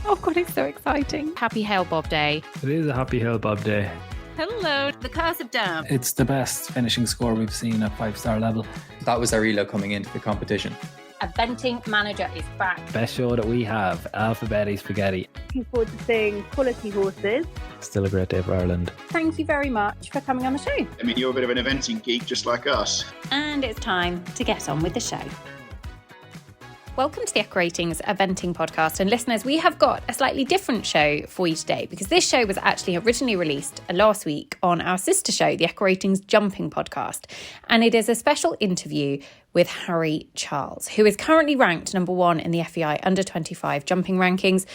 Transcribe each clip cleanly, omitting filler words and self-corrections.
Oh God, it's so exciting. Happy Hail Bob Day. It is a happy Hail Bob Day. Hello, the Curse of Dam. It's the best finishing score we've seen at 5-star level. That was our elo coming into the competition. Eventing Manager is back. Best show that we have, Alphabetti Spaghetti. Looking forward to seeing quality horses. Still a great day for Ireland. Thank you very much for coming on the show. I mean, you're a bit of an eventing geek just like us. And it's time to get on with the show. Welcome to the Echo Ratings Eventing Podcast. And listeners, we have got a slightly different show for you today because this show was actually originally released last week on our sister show, the Echo Ratings Jumping Podcast. And it is a special interview with Harry Charles, who is currently ranked number 1 in the FEI under 25 jumping rankings.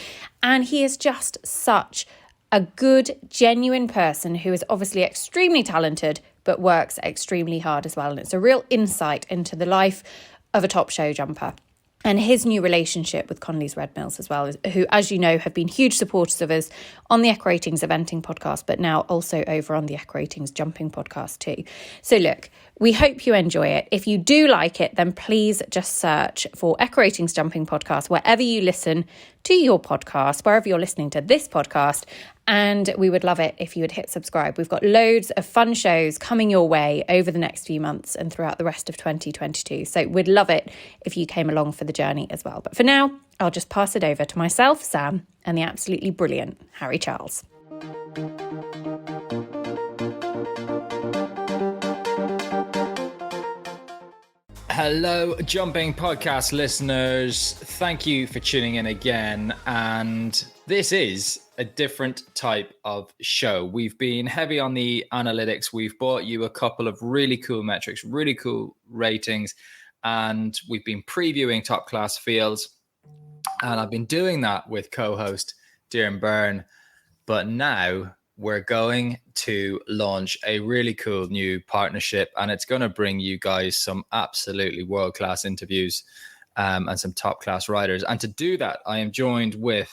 And he is just such a good, genuine person who is obviously extremely talented, but works extremely hard as well. And it's a real insight into the life of a top show jumper. And his new relationship with Connolly's Red Mills as well, who, as you know, have been huge supporters of us on the Echo Ratings Eventing Podcast, but now also over on the Echo Ratings Jumping Podcast too. So look, we hope you enjoy it. If you do like it, then please just search for Echo Ratings Jumping Podcast wherever you listen to your podcast, wherever you're listening to this podcast. And we would love it if you would hit subscribe. We've got loads of fun shows coming your way over the next few months and throughout the rest of 2022. So we'd love it if you came along for the journey as well. But for now, I'll just pass it over to myself, Sam, and the absolutely brilliant Harry Charles. Hello, Jumping Podcast listeners. Thank you for tuning in again. And this is a different type of show. We've been heavy on the analytics. We've brought you a couple of really cool metrics, really cool ratings, and we've been previewing top class fields. And I've been doing that with co-host Darren Byrne. But now we're going to launch a really cool new partnership, and it's going to bring you guys some absolutely world-class interviews and some top-class riders. And to do that, I am joined with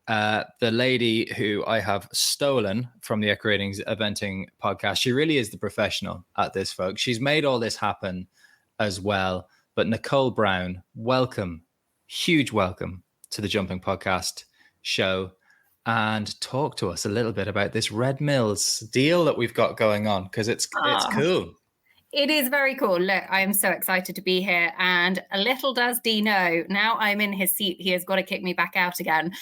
the lady who I have stolen from the Echo Ratings Eventing Podcast. She really is the professional at this, folks. She's made all this happen as well. But Nicole Brown, welcome, huge welcome to the Jumping Podcast show. And talk to us a little bit about this Red Mills deal that we've got going on, because it's cool. It is very cool. Look, I am so excited to be here. And little does Dee know, now I'm in his seat, he has got to kick me back out again.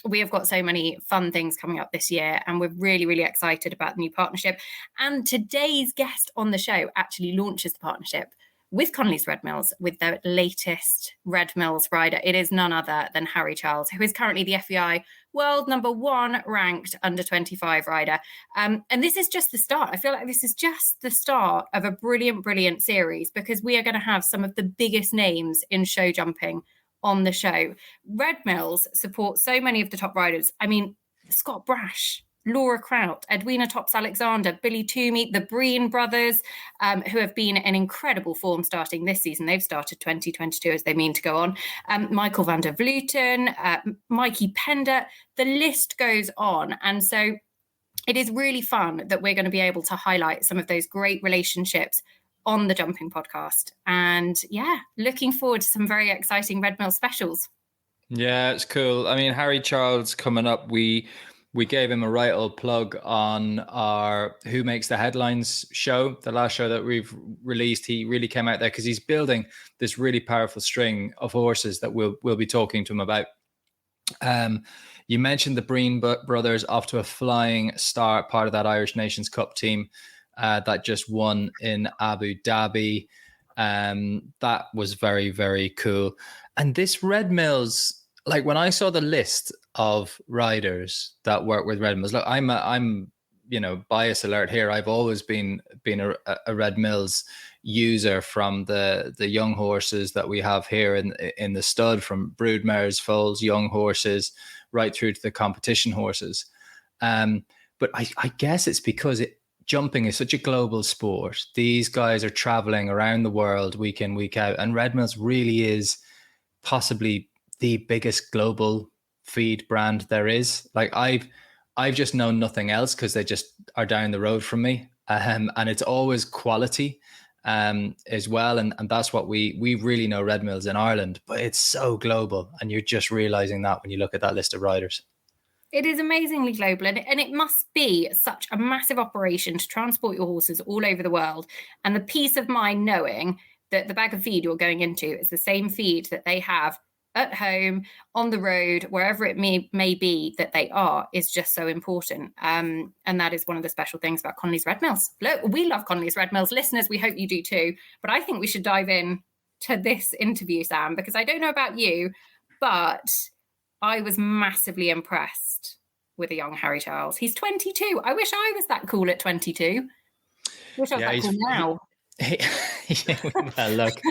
We have got so many fun things coming up this year, and we're really, really excited about the new partnership. And today's guest on the show actually launches the partnership with Connolly's Red Mills, with their latest Red Mills rider. It is none other than Harry Charles, who is currently the FEI world number 1 ranked under 25 rider. And this is just the start. I feel like this is just the start of a brilliant, brilliant series, because we are going to have some of the biggest names in show jumping on the show. Red Mills support so many of the top riders. I mean, Scott Brash, Laura Kraut, Edwina Tops-Alexander, Billy Toomey, the Breen brothers, who have been in incredible form starting this season. They've started 2022 as they mean to go on. Michael van der Vleuten, Mikey Pender, the list goes on. And so it is really fun that we're going to be able to highlight some of those great relationships on the Jumping Podcast. And yeah, looking forward to some very exciting Red Mill specials. Yeah, it's cool. I mean, Harry Charles coming up, we gave him a right old plug on our Who Makes the Headlines show, the last show that we've released. He really came out there because he's building this really powerful string of horses that we'll be talking to him about. You mentioned the Breen brothers, off to a flying start, part of that Irish Nations Cup team that just won in Abu Dhabi. That was very, very cool. And this Red Mills, like when I saw the list of riders that work with Red Mills, look, I'm bias alert here. I've always been a Red Mills user from the young horses that we have here in the stud, from broodmares, foals, young horses, right through to the competition horses. But I guess it's because jumping is such a global sport. These guys are traveling around the world week in, week out, and Red Mills really is possibly the biggest global feed brand there is. Like I've just known nothing else because they just are down the road from me, and it's always quality. as well. And that's what we really know Red Mills in Ireland, but it's so global. And you're just realizing that when you look at that list of riders. It is amazingly global, and it must be such a massive operation to transport your horses all over the world. And the peace of mind knowing that the bag of feed you're going into is the same feed that they have at home, on the road, wherever it may be that they are, is just so important. And that is one of the special things about Connolly's Red Mills. Look, we love Connolly's Red Mills. Listeners, we hope you do too. But I think we should dive in to this interview, Sam, because I don't know about you, but I was massively impressed with a young Harry Charles. He's 22. I wish I was that cool at 22. Wish I was that cool now. Well, look,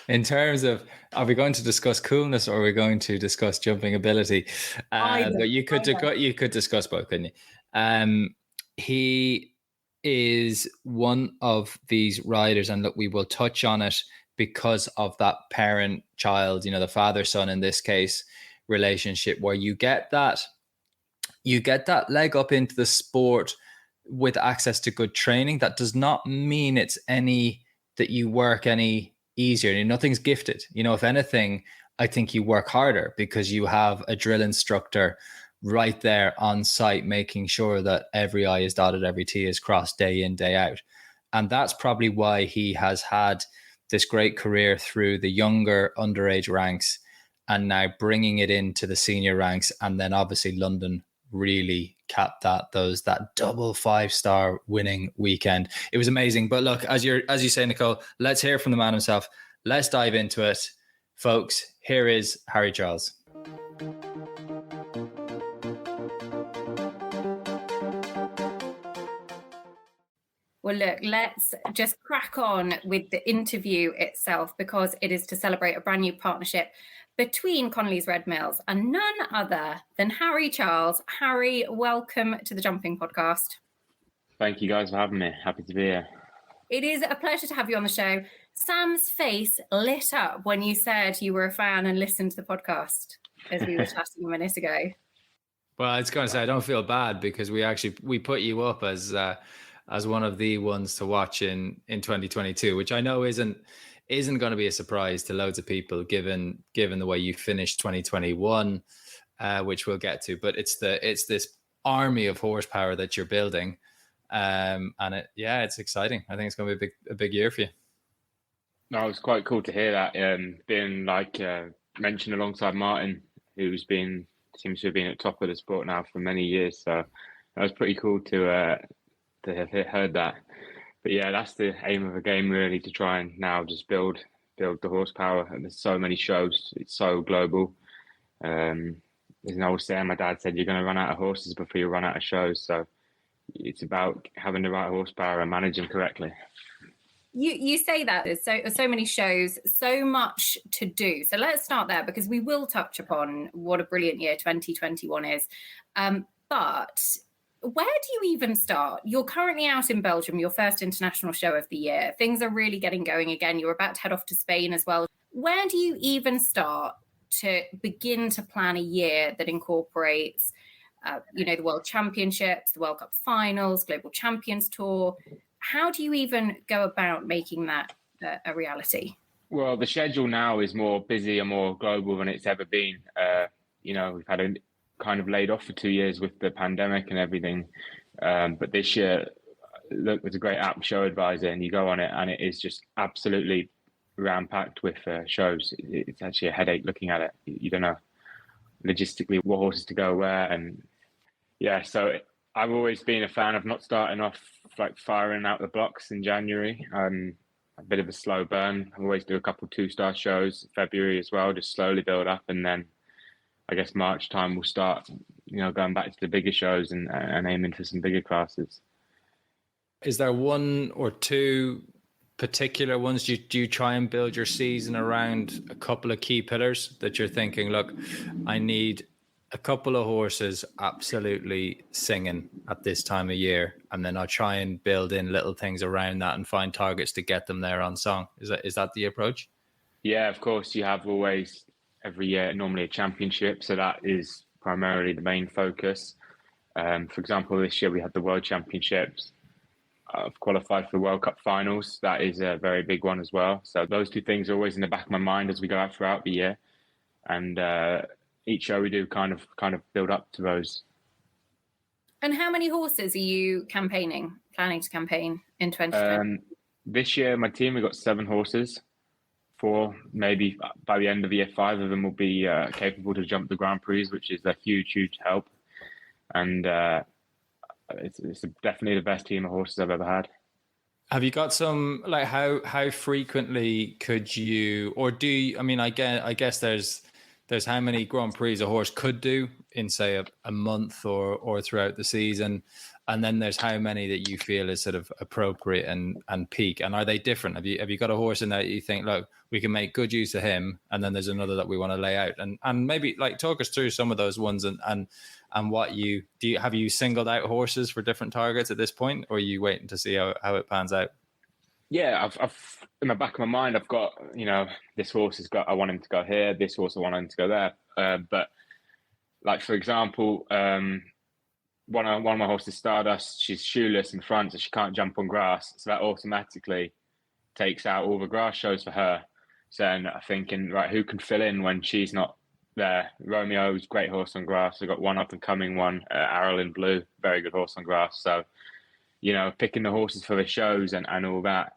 in terms of, are we going to discuss coolness or are we going to discuss jumping ability? But you could discuss both, couldn't you? He is one of these riders, and look, we will touch on it because of that parent-child, the father-son in this case, relationship, where you get that leg up into the sport with access to good training. That does not mean it's that you work any easier. Nothing's gifted. If anything, I think you work harder because you have a drill instructor right there on site, making sure that every I is dotted, every T is crossed, day in, day out. And that's probably why he has had this great career through the younger underage ranks and now bringing it into the senior ranks. And then obviously London really capped that double 5-star winning weekend. It was amazing. But look, as you say, Nicole, let's hear from the man himself. Let's dive into it, folks. Here is Harry Charles. Well, look, let's just crack on with the interview itself, because it is to celebrate a brand new partnership between Connolly's Red Mills and none other than Harry Charles. Harry, welcome to the Jumping Podcast. Thank you guys for having me. Happy to be here. It is a pleasure to have you on the show. Sam's face lit up when you said you were a fan and listened to the podcast, as we were chatting a minute ago. Well, I was going to say, I don't feel bad because we put you up as one of the ones to watch in 2022, which I know isn't going to be a surprise to loads of people, given the way you finished 2021, which we'll get to. But it's this army of horsepower that you're building, and it's exciting. I think it's going to be a big year for you. No, it was quite cool to hear that. Being mentioned alongside Martin, who seems to have been at the top of the sport now for many years. So that was pretty cool to have heard that. But yeah, that's the aim of the game, really, to try and now just build the horsepower. And there's so many shows; it's so global. There's an old saying my dad said: "You're going to run out of horses before you run out of shows." So it's about having the right horsepower and managing correctly. You say that there's so many shows, so much to do. So let's start there, because we will touch upon what a brilliant year 2021 is. But where do you even start? You're currently out in Belgium, your first international show of the year. Things are really getting going again. You're about to head off to Spain as well. Where do you even start to begin to plan a year that incorporates, the World Championships, the World Cup finals, Global Champions Tour? How do you even go about making that a reality? Well, the schedule now is more busy and more global than it's ever been. We've had a kind of laid off for 2 years with the pandemic and everything. But this year, look, there's a great app, Show Advisor, and you go on it and it is just absolutely ram-packed with shows. It's actually a headache looking at it. You don't know logistically what horses to go where. And yeah, so I've always been a fan of not starting off firing out the blocks in January. A bit of a slow burn. I always do a couple 2-star shows, February as well, just slowly build up, and then I guess March time we'll start, going back to the bigger shows and aiming for some bigger classes. Is there one or two particular ones? Do you try and build your season around a couple of key pillars that you're thinking, look, I need a couple of horses absolutely singing at this time of year, and then I'll try and build in little things around that and find targets to get them there on song? Is that the approach? Yeah, of course. You have always, every year, normally a championship, so that is primarily the main focus. For example, this year we had the World Championships. I've qualified for World Cup finals. That is a very big one as well. So those two things are always in the back of my mind as we go out throughout the year. And each show we do kind of build up to those. And how many horses are you planning to campaign in 2020? This year, my team, we've got 7 horses. 4, maybe by the end of year 5 of them will be capable to jump the Grand Prix, which is a huge, huge help. And it's definitely the best team of horses I've ever had. Have you got some, like, how frequently could you, or do you, I mean, I guess there's how many Grand Prix a horse could do in, say, a month or throughout the season, and then there's how many that you feel is sort of appropriate and peak, and are they different? Have you got a horse in there that you think, look, we can make good use of him, and then there's another that we want to lay out, and maybe like talk us through some of those ones and what have you singled out horses for different targets at this point, or are you waiting to see how it pans out? Yeah, I've in the back of my mind, I've got, this horse I want him to go here, this horse I want him to go there. But like, for example, one of my horses, Stardust, she's shoeless in front, so she can't jump on grass. So that automatically takes out all the grass shows for her. So then I'm thinking, right, who can fill in when she's not there? Romeo's great horse on grass. We've got one up and coming one, Arrow in Blue, very good horse on grass. So, picking the horses for the shows and all that.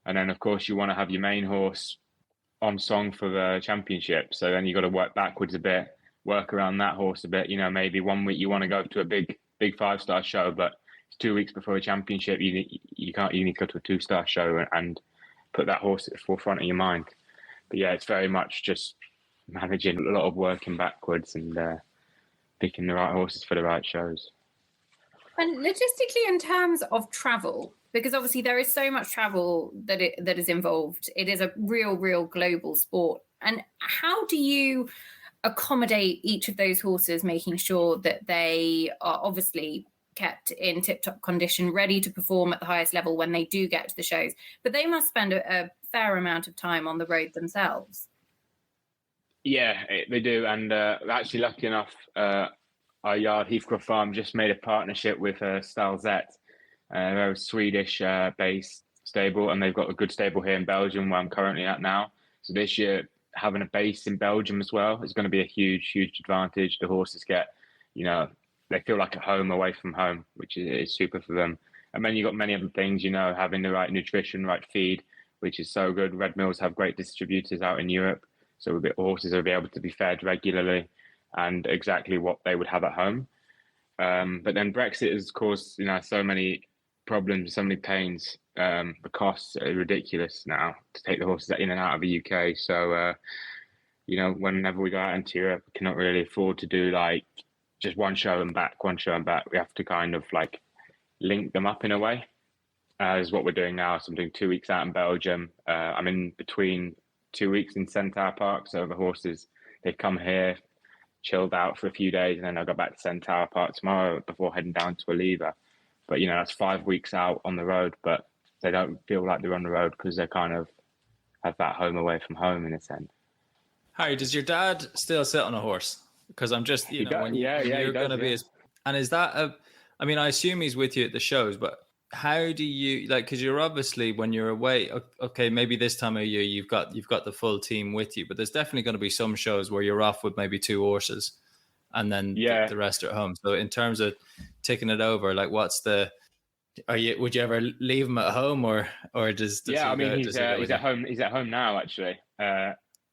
And then, of course, you want to have your main horse on song for the championship. So then you got to work backwards a bit, work around that horse a bit. Maybe 1 week you want to go to a big 5-star show, but it's 2 weeks before a championship. You need to go to a 2-star show and put that horse at the forefront of your mind. But yeah, it's very much just managing a lot of working backwards and picking the right horses for the right shows. And logistically, in terms of travel, because obviously there is so much travel that is involved. It is a real global sport. And how do you accommodate each of those horses, making sure that they are obviously kept in tip-top condition, ready to perform at the highest level when they do get to the shows? But they must spend a fair amount of time on the road themselves. Yeah, they do. And actually, lucky enough, our yard, Heathcroft Farm, just made a partnership with Stalzet. They're a Swedish-based stable, and they've got a good stable here in Belgium, where I'm currently at now. So this year, having a base in Belgium as well is going to be a huge, huge advantage. The horses get, they feel like at home away from home, which is super for them. And then you've got many other things, having the right nutrition, right feed, which is so good. Red Mills have great distributors out in Europe, so the horses will be able to be fed regularly and exactly what they would have at home. But then Brexit has caused, so many problems, so many pains. The costs are ridiculous now to take the horses in and out of the UK. So, whenever we go out into Europe, we cannot really afford to do like just one show and back. We have to kind of like link them up in a way, as what we're doing now. So I'm doing 2 weeks out in Belgium. I'm in between 2 weeks in Centaur Park. So the horses, they come here, chilled out for a few days, and then I'll go back to Centaur Park tomorrow before heading down to Oliva. But, that's 5 weeks out on the road, but they don't feel like they're on the road because they kind of have that home away from home in a sense. Harry, does your dad still sit on a horse? Because I'm just, you're going to be and is that I assume he's with you at the shows, but how do you, because you're obviously, when you're away, okay, maybe this time of year you've got the full team with you, but there's definitely going to be some shows where you're off with maybe 2 horses and then the rest are at home. So in terms of taking it over, would you ever leave him at home or does he's at home. He's at home now, actually.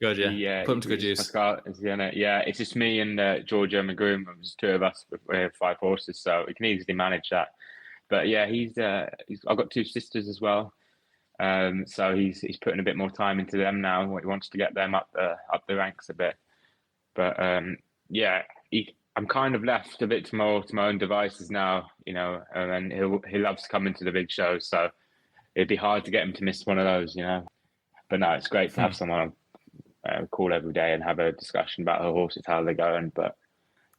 Good, yeah. Put him to good use. It's just me and Georgia and the groom. There's 2 of us. We have 5 horses, so we can easily manage that. But yeah, I've got 2 sisters as well. So he's putting a bit more time into them now. He wants to get them up the ranks a bit. But I'm kind of left a bit to my own devices now, and he loves coming to the big shows. So it'd be hard to get him to miss one of those, But no, it's great to have someone call every day and have a discussion about her horses, how they're going. But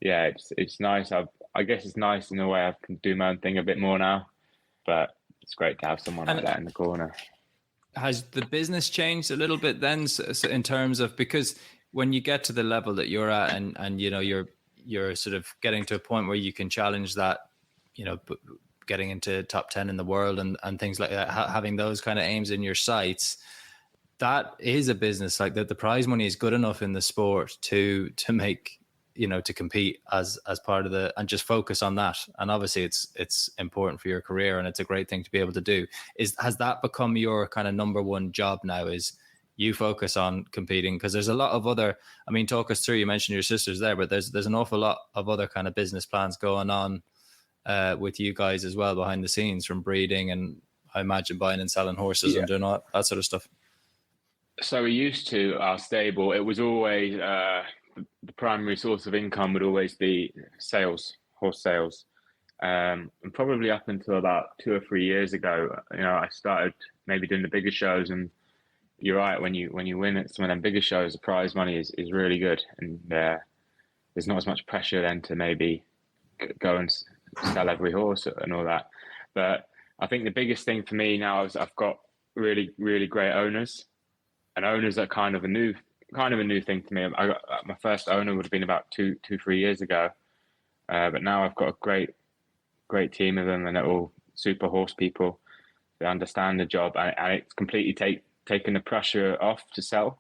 yeah, it's nice. I guess it's nice in a way I can do my own thing a bit more now, but it's great to have someone like that in the corner. Has the business changed a little bit then, so in terms of, because when you get to the level that you're at and you're sort of getting to a point where you can challenge that, getting into top 10 in the world and things like that, having those kind of aims in your sights, that is a business. Like the prize money is good enough in the sport to make, to compete as part of and just focus on that. And obviously it's important for your career, and it's a great thing to be able to do. Has that become your kind of number one job now, is you focus on competing? Because there's a lot of other, talk us through, you mentioned your sisters there, but there's an awful lot of other kind of business plans going on with you guys as well behind the scenes, from breeding and I imagine buying and selling horses and doing all that sort of stuff. So we used to, our stable, it was always, the primary source of income would always be horse sales. And probably up until about 2 or 3 years ago, I started maybe doing the bigger shows. And you're right, when you win at some of them bigger shows, the prize money is really good, and there's not as much pressure then to maybe go and sell every horse and all that. But I think the biggest thing for me now is I've got really, really great owners, and owners are kind of a new thing to me. I got my first owner would have been about 2-3 years ago, but now I've got a great team of them, and they're all super horse people. They understand the job, and it's completely taken the pressure off to sell.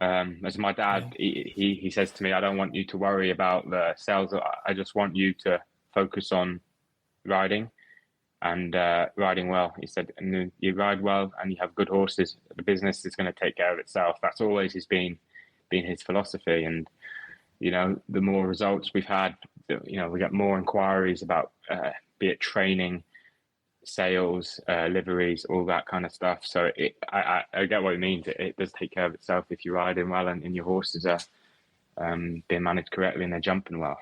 As my dad, he says to me, I don't want you to worry about the sales. I just want you to focus on riding and riding well. He said, and you ride well and you have good horses, the business is going to take care of itself. That's always been his philosophy. And, the more results we've had, we get more inquiries about, be it training, sales, liveries, all that kind of stuff. So I get what it means. It does take care of itself if you're riding well and your horses are being managed correctly and they're jumping well.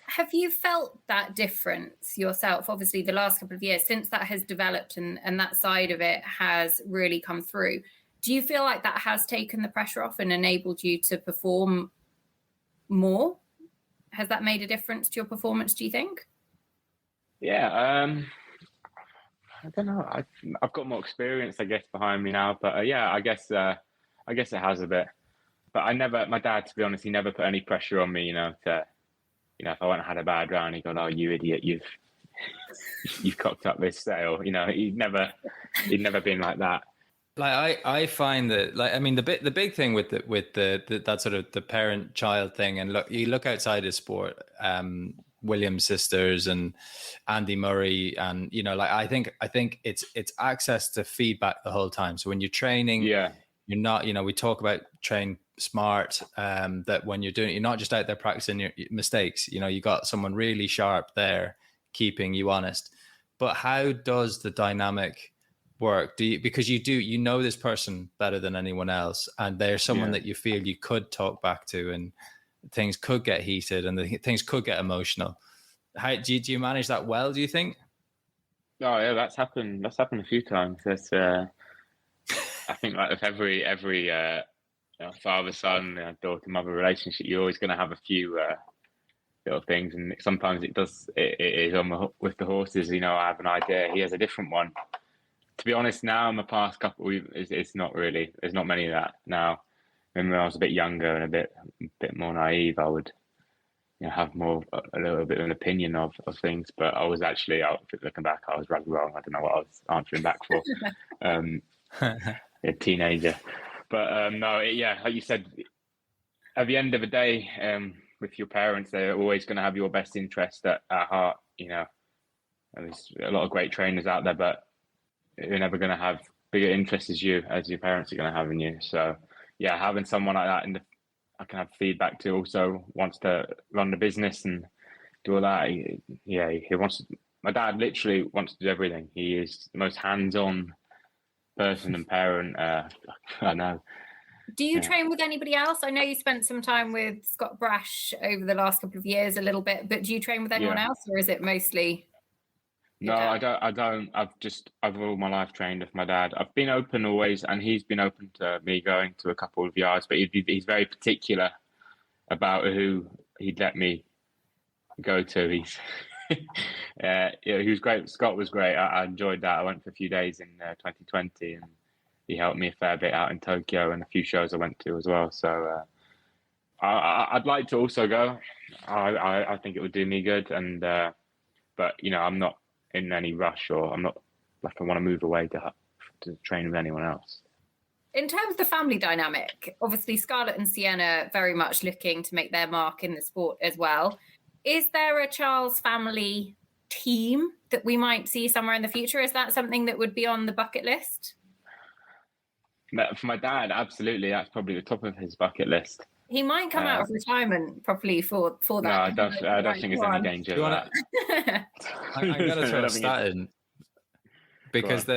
Have you felt that difference yourself? Obviously, the last couple of years, since that has developed and that side of it has really come through, do you feel like that has taken the pressure off and enabled you to perform more? Has that made a difference to your performance, do you think? Yeah, I don't know. I've got more experience, I guess, behind me now. But I guess it has a bit. But my dad, to be honest, he never put any pressure on me, if I went and had a bad round, he'd go, "Oh, you idiot, you've cocked up this sale." He'd never been like that. Like I find that, the big thing with the that sort of the parent child thing, and you look outside of sport, Williams sisters and Andy Murray, and I think it's access to feedback the whole time. So when you're training, you're not, we talk about train smart, that when you're doing it, you're not just out there practicing your mistakes. You got someone really sharp there keeping you honest. But how does the dynamic work? Because you know this person better than anyone else, and they're someone that you feel you could talk back to, and things could get heated and things could get emotional. How do you manage that well, do you think? Oh yeah, that's happened a few times. That's I think like with every father-son, daughter-mother relationship, you're always going to have a few little things, and sometimes it is on with the horses. I have an idea, he has a different one. To be honest, now in the past couple, it's not really. There's not many of that now. When I was a bit younger and a bit more naive, I would have a little bit of an opinion of things. But I was actually, looking back, I was rather wrong. I don't know what I was answering back for. A teenager. But like you said, at the end of the day, with your parents, they're always going to have your best interest at heart. There's a lot of great trainers out there, but they're never going to have bigger interest as your parents are going to have in you. So having someone like that, and I can have feedback to, also wants to run the business and do all that. He wants. My dad literally wants to do everything. He is the most hands-on person and parent I know. Do you train with anybody else? I know you spent some time with Scott Brash over the last couple of years, a little bit, but do you train with anyone else, or is it mostly? No, I don't. I've all my life trained with my dad. I've been open always, and he's been open to me going to a couple of yards, but he's very particular about who he'd let me go to. He was great. Scott was great. I enjoyed that. I went for a few days in 2020, and he helped me a fair bit out in Tokyo and a few shows I went to as well. So I'd like to also go. I think it would do me good, and but I'm not in any rush, or I'm not like I want to move away to train with anyone else. In terms of the family dynamic, obviously Scarlett and Sienna very much looking to make their mark in the sport as well. Is there a Charles family team that we might see somewhere in the future? Is that something that would be on the bucket list? For my dad, absolutely. That's probably the top of his bucket list. He might come out of retirement properly for that. No, I don't think there's any danger of that. I'm going to throw a stat in. Because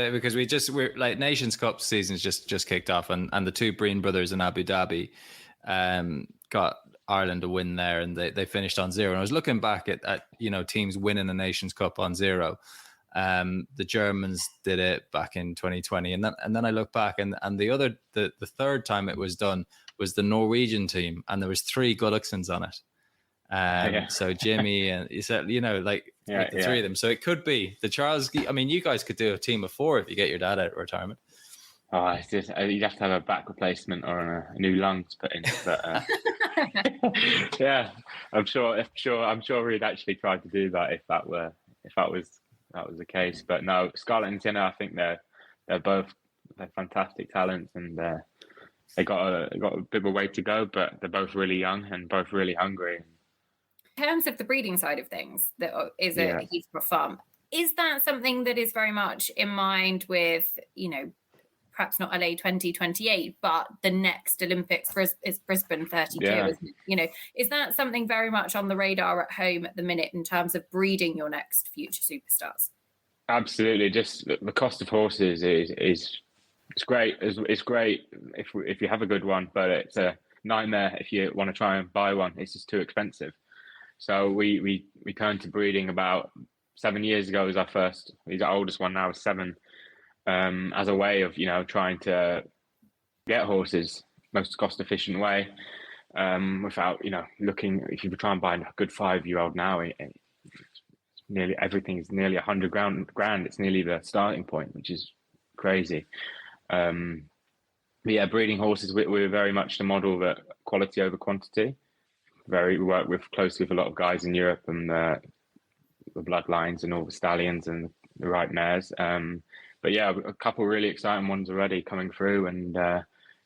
we're like Nations Cup season's just kicked off, and the two Breen brothers in Abu Dhabi got Ireland a win there, and they finished on 0. And I was looking back at teams winning a Nations Cup on 0. The Germans did it back in 2020, and then I look back and the third time it was done was the Norwegian team, and there was 3 Gullicksons on it. So Jimmy and the 3 of them. So it could be the Charles. I mean, you guys could do a team of 4 if you get your dad out of retirement. Oh, it's just, you'd have to have a back replacement or a new lung to put in. But yeah, I'm sure we'd actually try to do that if that was the case. But no, Scarlett and Sienna, I think they're fantastic talents, and they got a bit of a way to go, but they're both really young and both really hungry. In terms of the breeding side of things, that is a Heathrow farm. Is that something that is very much in mind with, perhaps not LA 2028, but the next Olympics is Brisbane 32, isn't it? Is that something very much on the radar at home at the minute in terms of breeding your next future superstars? Absolutely. Just the cost of horses is it's great. It's great if you have a good one, but it's a nightmare if you want to try and buy one. It's just too expensive. So we turned to breeding about 7 years ago. He's our oldest one now, is 7, as a way of trying to get horses most cost efficient way, without looking. If you try and buy a good 5-year-old now, it's nearly everything is nearly 100 grand. It's nearly the starting point, which is crazy. But yeah, breeding horses, we're very much the model that quality over quantity. We work closely with a lot of guys in Europe and the bloodlines and all the stallions and the right mares. But yeah, a couple of really exciting ones already coming through. And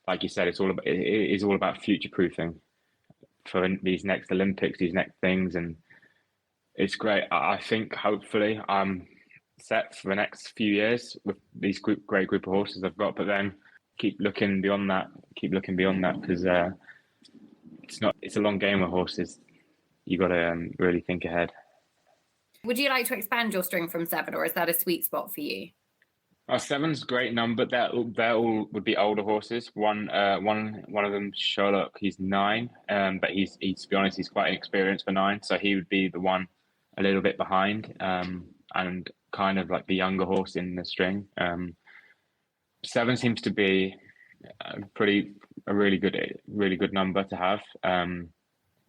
like you said, it is all about future proofing for these next Olympics, these next things. And it's great. I think hopefully I'm set for the next few years with these great group of horses I've got, but then keep looking beyond that because it's a long game with horses. You got to really think ahead. Would you like to expand your string from 7, or is that a sweet spot for you? 7's a great number. They're all would be older horses. One of them, Sherlock, he's 9, but he's to be honest, he's quite inexperienced for 9, so he would be the one a little bit behind, and kind of like the younger horse in the string. 7 seems to be a really good number to have.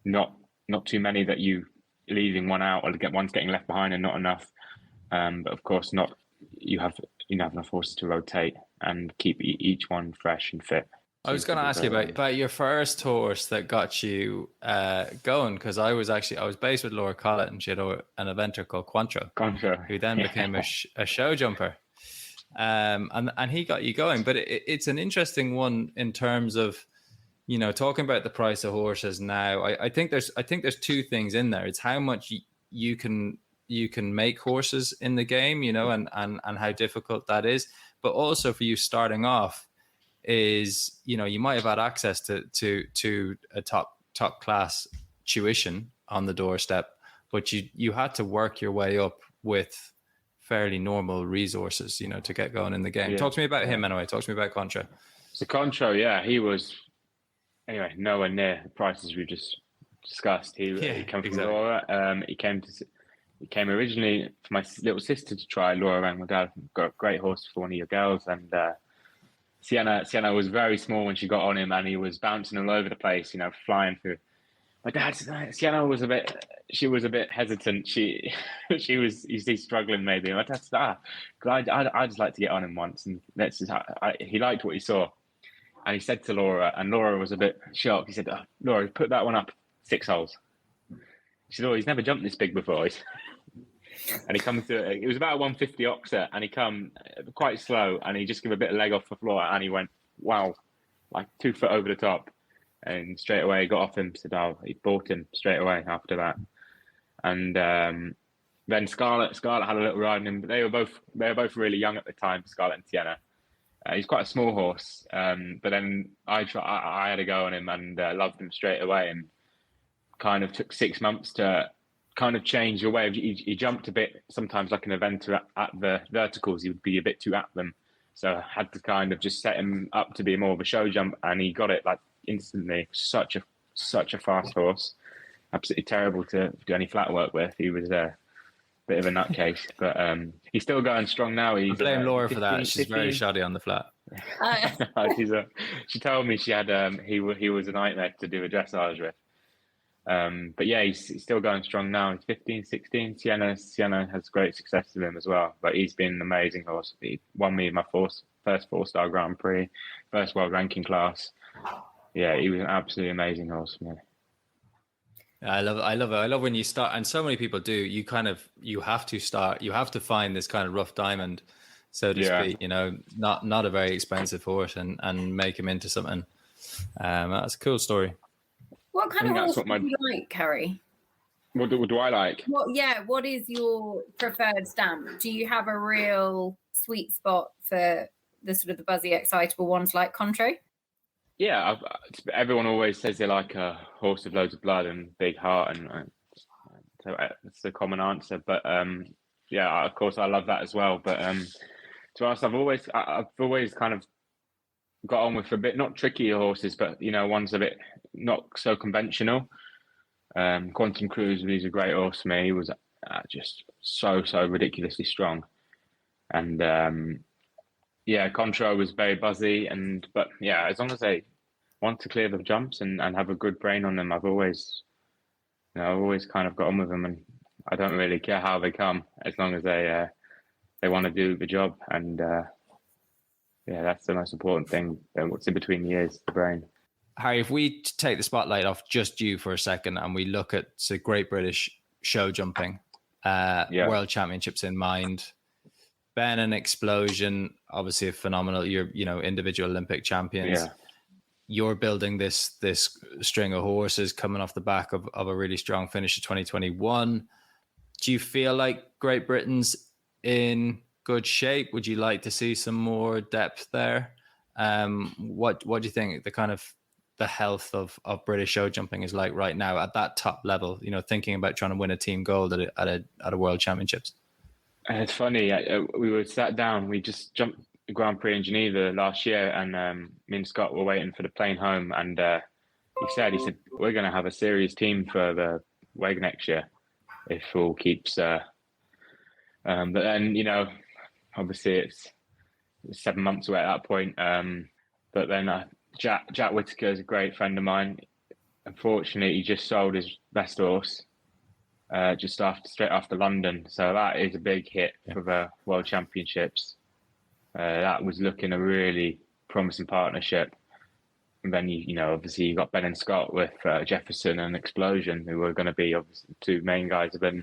Not too many that you leaving one out or one's getting left behind and not enough. But of course, you have enough horses to rotate and keep each one fresh and fit. I was going to ask you about your first horse that got you going, because I was based with Laura Collett, and she had an eventer called Quantro, who then became a show jumper. And he got you going, but it's an interesting one in terms of, talking about the price of horses now. I think there's 2 things in there. It's how much you can make horses in the game, and how difficult that is. But also for you starting off is, you might have had access to a top class tuition on the doorstep, but you had to work your way up with fairly normal resources, to get going in the game. Talk to me about him anyway. Talk to me about Contra. So Contra, he was nowhere near the prices we just discussed. He came from Laura. He came originally for my little sister to try. Laura rang my dad, got a great horse for one of your girls, and Sienna was very small when she got on him, and he was bouncing all over the place, flying through. My dad, Sienna was a bit hesitant. She's struggling maybe. My dad said, I just like to get on him once, and he liked what he saw, and he said to Laura, and Laura was a bit shocked. He said, Laura, put that one up 6 holes. She said, he's never jumped this big before. And he comes to it was about a 150 oxer, and he come quite slow, and he just give a bit of leg off the floor, and he went, wow, like 2 foot over the top. And straight away he got off him, said, oh, he bought him straight away after that. And then Scarlett had a little ride on him, but they were both really young at the time, Scarlett and Sienna. He's quite a small horse, but then I had a go on him and loved him straight away, and kind of took 6 months to kind of change the way. He jumped a bit, sometimes like an eventer at the verticals, he would be a bit too at them. So I had to kind of just set him up to be more of a show jump, and he got it like instantly. Such a fast horse. Absolutely terrible to do any flat work with. He was a bit of a nutcase, but he's still going strong now. I blame Laura for that. She's very shoddy on the flat. She told me she had he was a nightmare to do a dressage with. But yeah, he's still going strong now. He's 15, 16. Sienna has great success with him as well. But he's been an amazing horse. He won me my first 4-star Grand Prix, first world ranking class. Yeah, he was an absolutely amazing horse for me. I love it. I love when you start, and so many people do. You have to find this kind of rough diamond, so to speak. You know, not a very expensive horse, and make him into something. That's a cool story. What kind of horse do you like, Harry? What do I like? What is your preferred stamp? Do you have a real sweet spot for the sort of the buzzy, excitable ones like Contro? Yeah, everyone always says they like a horse with loads of blood and big heart, and so that's the common answer. But yeah, of course I love that as well. But to be honest, I've always kind of got on with a bit not trickier horses, but you know, ones a bit not so conventional. Quantum Cruise, he's a great horse for me. He was just so ridiculously strong, and yeah, Contro was very buzzy, but yeah, as long as they want to clear the jumps and have a good brain on them, I've always kind of got on with them, and I don't really care how they come as long as they want to do the job, and yeah, that's the most important thing. What's in between the ears, the brain. Harry, if we take the spotlight off just you for a second, and we look at Great British show jumping, World Championships in mind. Ben and Explosion, obviously a phenomenal. You're, individual Olympic champions. Yeah. You're building this string of horses coming off the back of a really strong finish of 2021. Do you feel like Great Britain's in good shape? Would you like to see some more depth there? What do you think the kind of the health of British show jumping is like right now at that top level? Thinking about trying to win a team gold at a World Championships. It's funny. We were sat down. We just jumped the Grand Prix in Geneva last year, and me and Scott were waiting for the plane home. And he said, we're going to have a series team for the WEG next year if all keeps. But then, obviously it's 7 months away at that point. But then Jack Whittaker is a great friend of mine. Unfortunately, he just sold his best horse. Straight after London, so that is a big hit for the World Championships. That was looking a really promising partnership. And then obviously you got Ben and Scott with Jefferson and Explosion, who were going to be obviously two main guys. But then,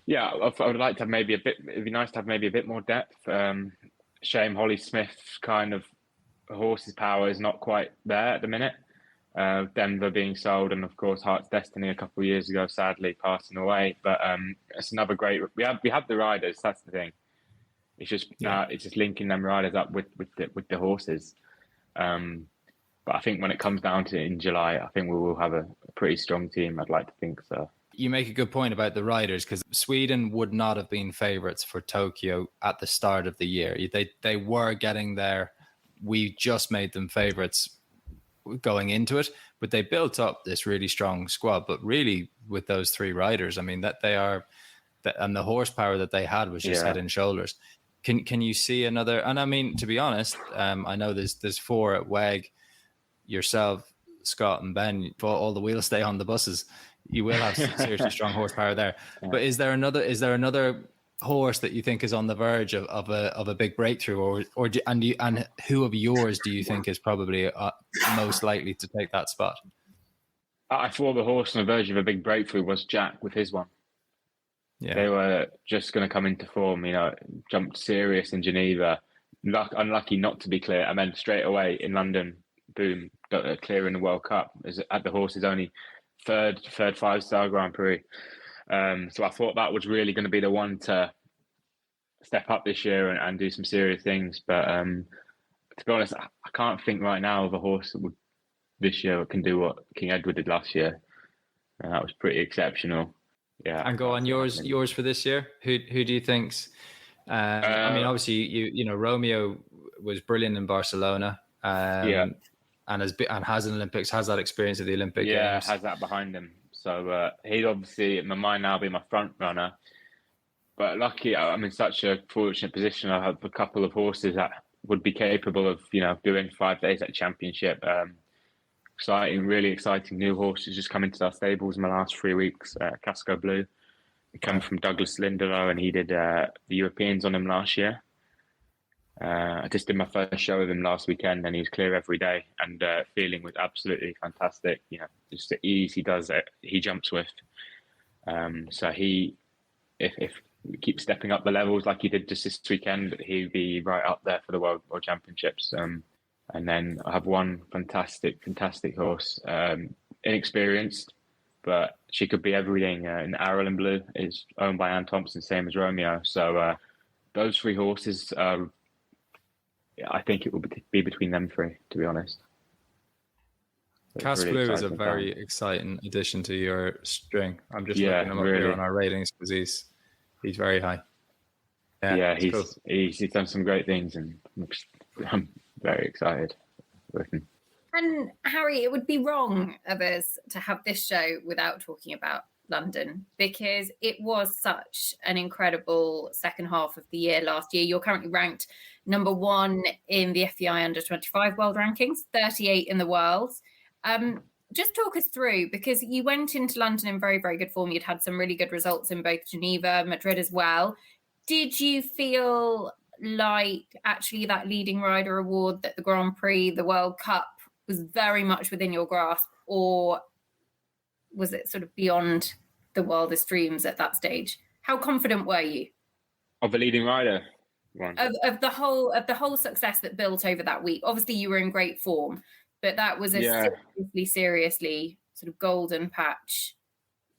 yeah, I would like to have maybe a bit. It'd be nice to have maybe a bit more depth. Shame Holly Smith kind of horse's power is not quite there at the minute. Denver being sold, and of course Heart's Destiny a couple of years ago, sadly passing away. But it's another great. We have the riders. That's the thing. It's just linking them riders up with the horses. But I think when it comes down to it in July, I think we will have a pretty strong team. I'd like to think so. You make a good point about the riders, because Sweden would not have been favourites for Tokyo at the start of the year. They were getting there. We just made them favourites going into it, but they built up this really strong squad. But really, with those three riders, I mean, that they are, and the horsepower that they had was just head and shoulders. Can you see another? And I mean, to be honest, I know there's four at WEG, yourself, Scott, and Ben. All the wheels stay on the buses. You will have seriously strong horsepower there. Yeah. But is there another horse that you think is on the verge of a big breakthrough, and who of yours do you think is probably most likely to take that spot? I thought the horse on the verge of a big breakthrough was Jack with his one. They were just going to come into form, jumped serious in Geneva. Unlucky not to be clear. And then straight away in London, boom, clear in the World Cup. At the horse's only third 5-star Grand Prix. So I thought that was really going to be the one to step up this year and do some serious things. But to be honest, I can't think right now of a horse that this year can do what King Edward did last year. And that was pretty exceptional. Yeah. And go on yours for this year. Who do you think's? I mean, obviously, you know Romeo was brilliant in Barcelona. And has an Olympics, has that experience of the Olympic Games. Has that behind him. So he'd obviously, in my mind now, be my front runner. But lucky, I'm in such a fortunate position. I have a couple of horses that would be capable of, doing 5 days at Championship. Really exciting new horses just come into our stables in the last 3 weeks. Casco Blue, he came from Douglas Lindelof, and he did the Europeans on him last year. I just did my first show with him last weekend, and he was clear every day, and feeling was absolutely fantastic. Just the ease he does it, he jumps with. So if we keep stepping up the levels like he did just this weekend, he'd be right up there for the World Championships. And then I have one fantastic horse, inexperienced, but she could be everything. In Ireland Blue is owned by Anne Thompson, same as Romeo. So those 3 horses, I think it will be between them 3, to be honest. Cas really Blue is a very exciting addition to your string. I'm just looking him up here on our ratings because he's very high. He's cool. He's done some great things, and I'm very excited with him. And Harry, it would be wrong of us to have this show without talking about London, because it was such an incredible second half of the year last year. You're currently ranked number 1 in the FEI under 25 world rankings, 38 in the world. Just talk us through, because you went into London in very, very good form. You'd had some really good results in both Geneva, Madrid as well. Did you feel like actually that leading rider award, that the Grand Prix, the World Cup, was very much within your grasp, or was it sort of beyond the wildest dreams at that stage? How confident were you of the leading rider one? Of the whole success that built over that week? Obviously, you were in great form, but that was a seriously sort of golden patch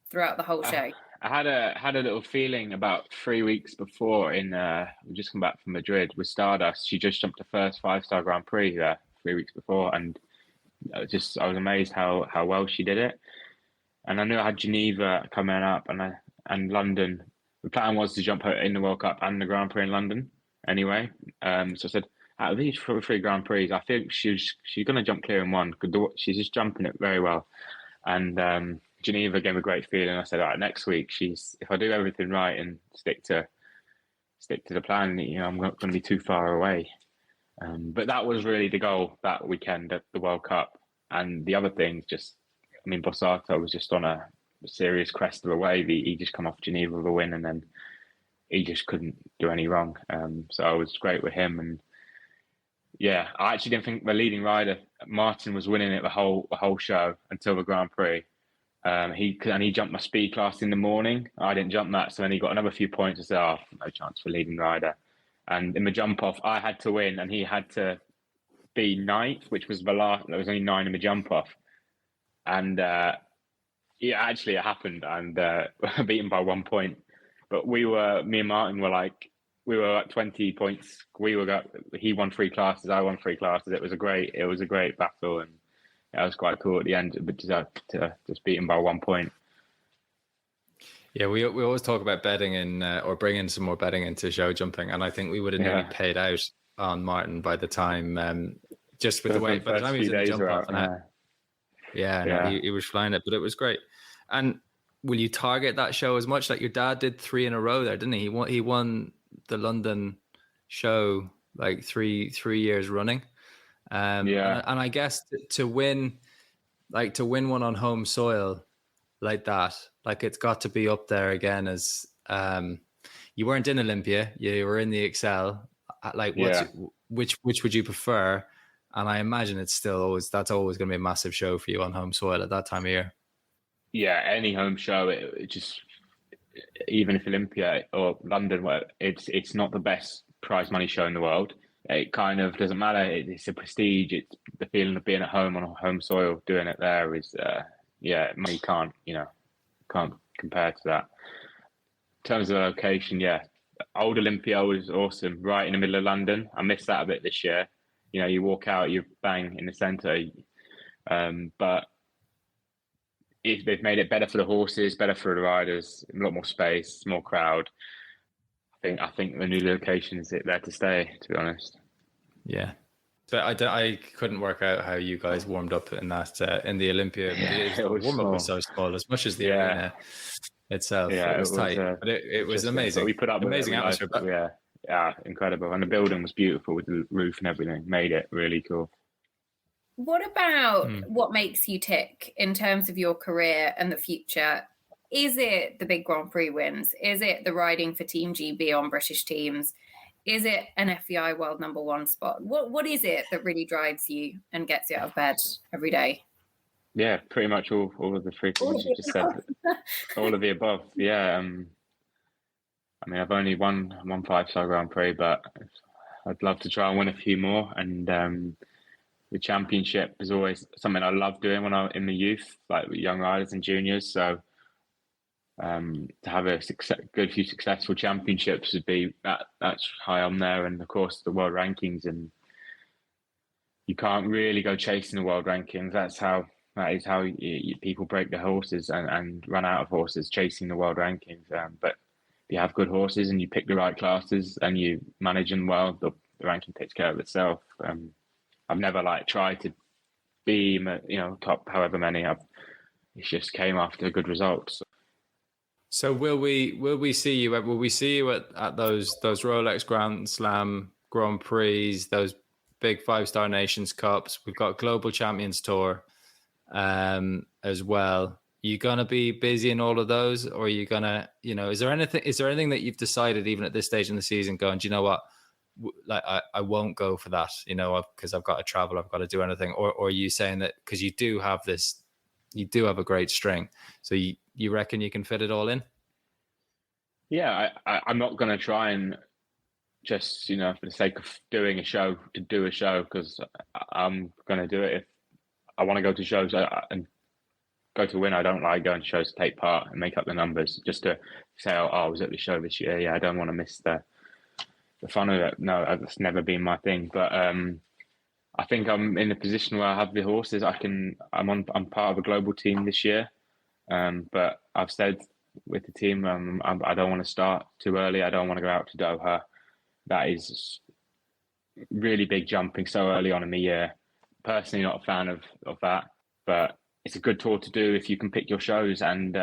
throughout the whole show. I had a little feeling about 3 weeks before we just come back from Madrid with Stardust. She just jumped the first 5-star Grand Prix there 3 weeks before, and I was amazed how well she did it. And I knew I had Geneva coming up and London. The plan was to jump her in the World Cup and the Grand Prix in London anyway. So I said, out of these 3 Grand Prix, I think she's going to jump clear in one. She's just jumping it very well. And Geneva gave me a great feeling. I said, all right, next week, if I do everything right and stick to the plan, I'm not going to be too far away. But that was really the goal that weekend at the World Cup. And the other things Borsato was just on a serious crest of a wave. He just come off Geneva with a win, and then he just couldn't do any wrong. So I was great with him. And I actually didn't think the leading rider, Martin, was winning it the whole show until the Grand Prix. He jumped my speed class in the morning. I didn't jump that, so then he got another few points. I said, no chance for leading rider. And in the jump off, I had to win, and he had to be 9th, which was the last. There was only 9 in the jump off, and actually it happened, and beaten by 1 point. But me and Martin were like 20 points. He won 3 classes, I won 3 classes. It was a great battle, and it was quite cool at the end. But just beaten by 1 point. Yeah, we always talk about betting or bringing some more betting into show jumping, and I think we would have nearly paid out on Martin by the time, just with the way. By the time he was in the jump off, he was flying it, but it was great. And will you target that show as much? Like your dad did 3 in a row there, didn't he? He won the London show like three years running. And I guess to win one on home soil like that, like it's got to be up there again as you weren't in Olympia, you were in the Excel. Like which would you prefer? And I imagine that's always going to be a massive show for you on home soil at that time of year. Yeah, any home show, it's even if Olympia or London, where it's not the best prize money show in the world, it kind of doesn't matter. It's a prestige. It's the feeling of being at home on home soil. Doing it there is, money can't compare to that. In terms of the location, Old Olympia was awesome, right in the middle of London. I missed that a bit this year. You walk out, you're bang in the centre. But they've made it better for the horses, better for the riders, a lot more space, more crowd. I think the new location is there to stay, to be honest. Yeah. But I couldn't work out how you guys warmed up in that in the Olympia. The warm up was so small, as much as the arena itself. Yeah, it was tight, but it was amazing. We put up amazing atmosphere. Incredible, and the building was beautiful with the roof and everything. Made it really cool. What about what makes you tick in terms of your career and the future? Is it the big Grand Prix wins? Is it the riding for Team GB on British teams? Is it an FEI world number one spot? What is it that really drives you and gets you out of bed every day? Yeah, pretty much all of the three things you just said. All of the above. Yeah. I mean, I've only won 5-star Grand Prix, but I'd love to try and win a few more. And the championship is always something I love doing when I'm in the youth, like with young riders and juniors. So to have a good few successful championships would be that's high on there. And of course, the world rankings, and you can't really go chasing the world rankings. That is how people break their horses and run out of horses, chasing the world rankings. But if you have good horses and you pick the right classes and you manage them well, the ranking takes care of itself. I've never tried to be, top however many. It just came after good results. So will we see you at those Rolex Grand Slam Grand Prix, those big 5-star Nations Cups? We've got Global Champions Tour as well. You gonna be busy in all of those, or are you gonna, is there anything that you've decided even at this stage in the season going, do you know what, I won't go for that, because I've got to travel, I've got to do anything, or are you saying that because you do have a great string, so you reckon you can fit it all in? Yeah, I'm not going to try and just, for the sake of doing a show to do a show, because I'm going to do it if I want to go to shows and go to win. I don't like going to shows to take part and make up the numbers just to say, I was at the show this year. Yeah, I don't want to miss the fun of it. No, that's never been my thing. But I think I'm in a position where I have the horses. I'm part of a global team this year. But I've said with the team, I don't want to start too early. I don't want to go out to Doha. That is really big jumping so early on in the year. Personally, not a fan of that. But it's a good tour to do if you can pick your shows and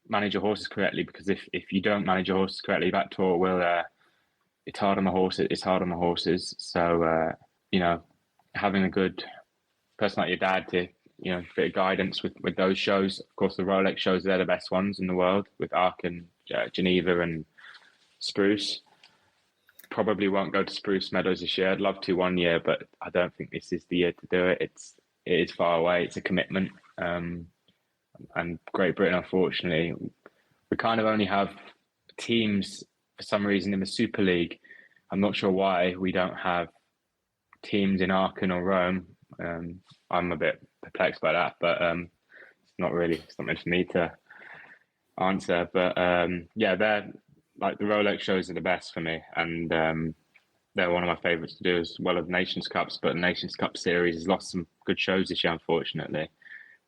manage your horses correctly. Because if you don't manage your horses correctly, that tour will. It's hard on the horses. It's hard on the horses. So having a good person like your dad to bit of guidance with those shows. Of course, the Rolex shows, they're the best ones in the world with Arc and Geneva and Spruce. Probably won't go to Spruce Meadows this year. I'd love to one year, but I don't think this is the year to do it. It is far away. It's a commitment. And Great Britain, unfortunately, we kind of only have teams for some reason in the Super League. I'm not sure why we don't have teams in Aachen or Rome. I'm a bit perplexed by that, but it's not really something for me to answer. But they're like the Rolex shows are the best for me, and they're one of my favourites to do, as well as Nations Cups. But the Nations Cup series has lost some good shows this year, unfortunately.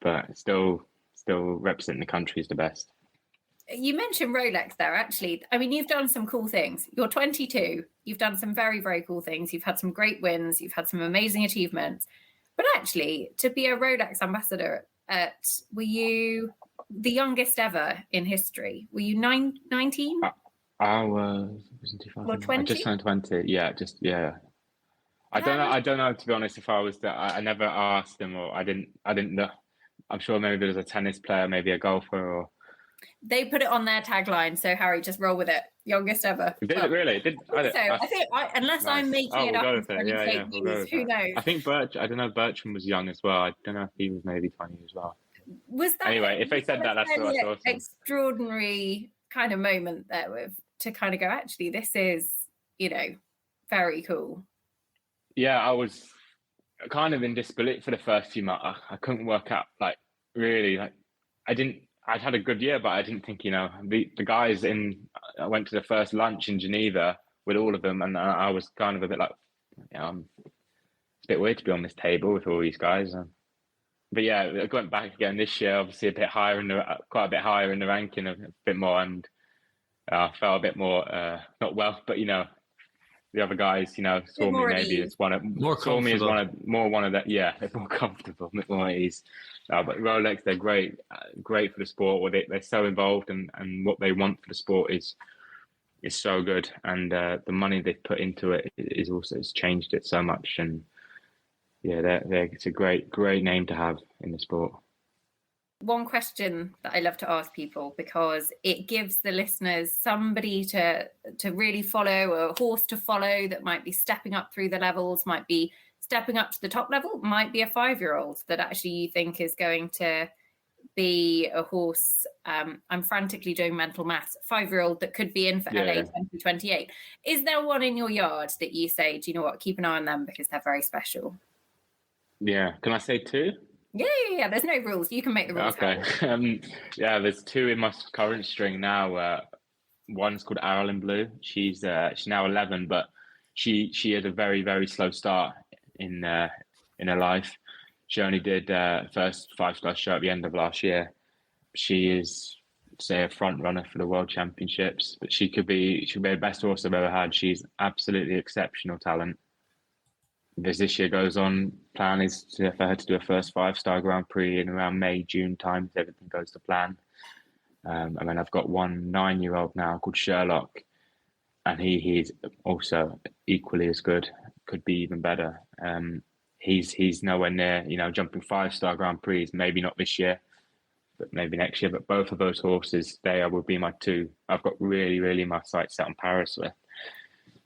But still representing the country is the best. You mentioned Rolex there, actually. I mean, you've done some cool things. You're 22. You've done some very, very cool things. You've had some great wins. You've had some amazing achievements. But actually, to be a Rolex ambassador, were you the youngest ever in history? Were you 19? I was 2000. I just turned 20. Yeah. I don't know, to be honest, if I was that. I never asked them, or I didn't know. I'm sure maybe there was a tennis player, maybe a golfer, or. They put it on their tagline, so Harry, just roll with it. Youngest ever. Did it really? I think unless I'm making it up, who knows? I think Bertram was young as well. I don't know if he was maybe 20 as well. Was that anyway? If they said that, that's awesome. Extraordinary kind of moment there to kind of go, actually, this is, very cool? Yeah, I was kind of in disbelief for the first few months. I couldn't work out, really, I'd had a good year, but I didn't think, the guys I went to the first lunch in Geneva with all of them, and I was kind of a bit like, it's a bit weird to be on this table with all these guys. But yeah, I went back again this year, obviously quite a bit higher in the ranking, a bit more, and I felt a bit more, not well, but the other guys, saw me maybe as one of more that, more comfortable, a bit more at ease. But Rolex, they're great for the sport. They're so involved, and what they want for the sport is so good, and the money they've put into it is also has changed it so much. And yeah, it's a great name to have in the sport. One question that I love to ask people, because it gives the listeners somebody to really follow, a horse to follow that might be stepping up through the levels, might be stepping up to the top level, might be a 5-year-old that actually you think is going to be a horse. I'm frantically doing mental maths. 5-year-old that could be in for LA 2028. Is there one in your yard that you say, do you know what, keep an eye on them because they're very special? Yeah. Can I say 2? Yeah. There's no rules. You can make the rules. Okay. There's 2 in my current string now. One's called Arlen Blue. She's now 11, but she had a very, very slow start in her life. She only did first 5-star show at the end of last year. She is, say, a front runner for the World Championships, but she'll be the best horse I've ever had. She's absolutely exceptional talent. As this year goes on, plan is for her to do a first 5-star Grand Prix in around May, June time, if everything goes to plan. And then I've got one 9-year-old now called Sherlock, and he's also equally as good, could be even better. He's nowhere near, jumping 5-star Grand Prix, maybe not this year, but maybe next year. But both of those horses, will be my 2. I've got really, really my sights set on Paris with.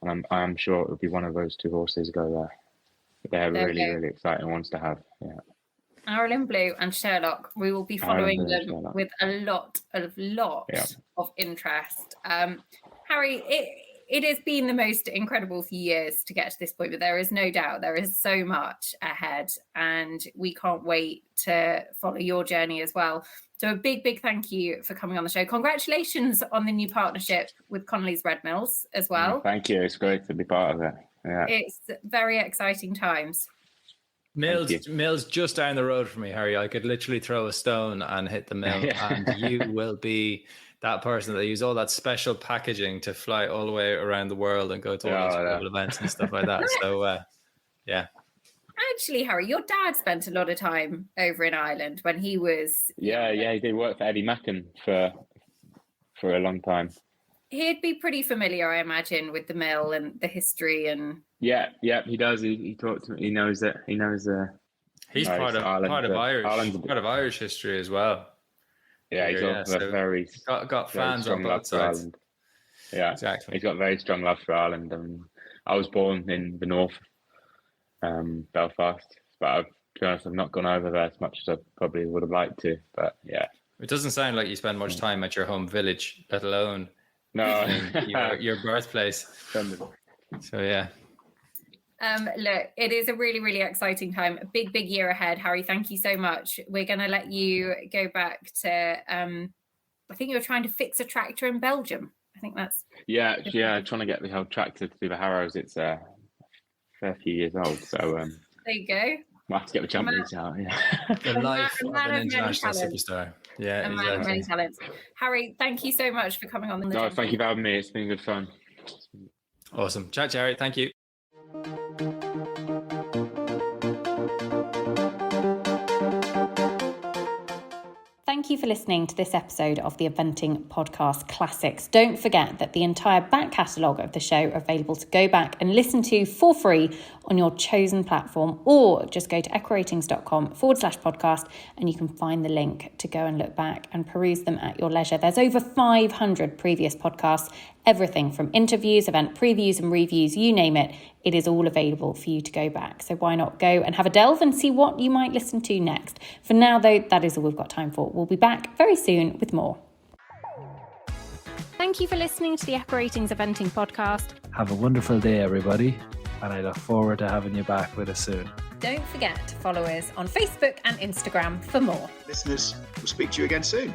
And I'm sure it will be one of those 2 horses go there. They're really, really exciting ones to have. Yeah. Arlen Blue and Sherlock, we will be following them with a lot of interest. Harry, it has been the most incredible few years to get to this point, but there is no doubt there is so much ahead, and we can't wait to follow your journey as well. So a big, big thank you for coming on the show. Congratulations on the new partnership with Connolly's Red Mills as well. Thank you. It's great to be part of it. Yeah. It's very exciting times. Mill's just down the road from me, Harry. I could literally throw a stone and hit the mill, and you will be that person that use all that special packaging to fly all the way around the world and go to all these global events and stuff like that. So, yeah. Actually, Harry, your dad spent a lot of time over in Ireland when he was... Yeah, he did work for Eddie Macken for a long time. He'd be pretty familiar, I imagine, with the mill and the history and... Yeah, he does. He talked to me. He knows it. He knows... He's part of Irish history as well. Yeah, he's got fans on both sides. Ireland. Yeah, exactly. He's got very strong love for Ireland. I was born in the north, Belfast, but to be honest, I've not gone over there as much as I probably would have liked to. But yeah, it doesn't sound like you spend much time at your home village, let alone your birthplace. So yeah. Look, it is a really, really exciting time. A big, big year ahead. Harry, thank you so much. We're going to let you go back to, I think you're trying to fix a tractor in Belgium. I think that's... Yeah, trying to get the whole tractor to do the harrows. It's a fair few years old, so... there you go. We'll have to get the jumpers out, The life of an international superstar. Yeah, exactly. Many talents. Harry, thank you so much for coming on. No, thank you for having me. It's been good fun. Awesome. Chat, Harry. Thank you. Thank you for listening to this episode of the Eventing Podcast Classics. Don't forget that the entire back catalogue of the show are available to go back and listen to for free on your chosen platform, or just go to equiratings.com/podcast and you can find the link to go and look back and peruse them at your leisure. There's over 500 previous podcasts, everything from interviews, event previews and reviews, you name it. It is all available for you to go back. So why not go and have a delve and see what you might listen to next. For now, though, that is all we've got time for. We'll be back very soon with more. Thank you for listening to the Echo Ratings Eventing podcast. Have a wonderful day, everybody. And I look forward to having you back with us soon. Don't forget to follow us on Facebook and Instagram for more. Listeners, we'll speak to you again soon.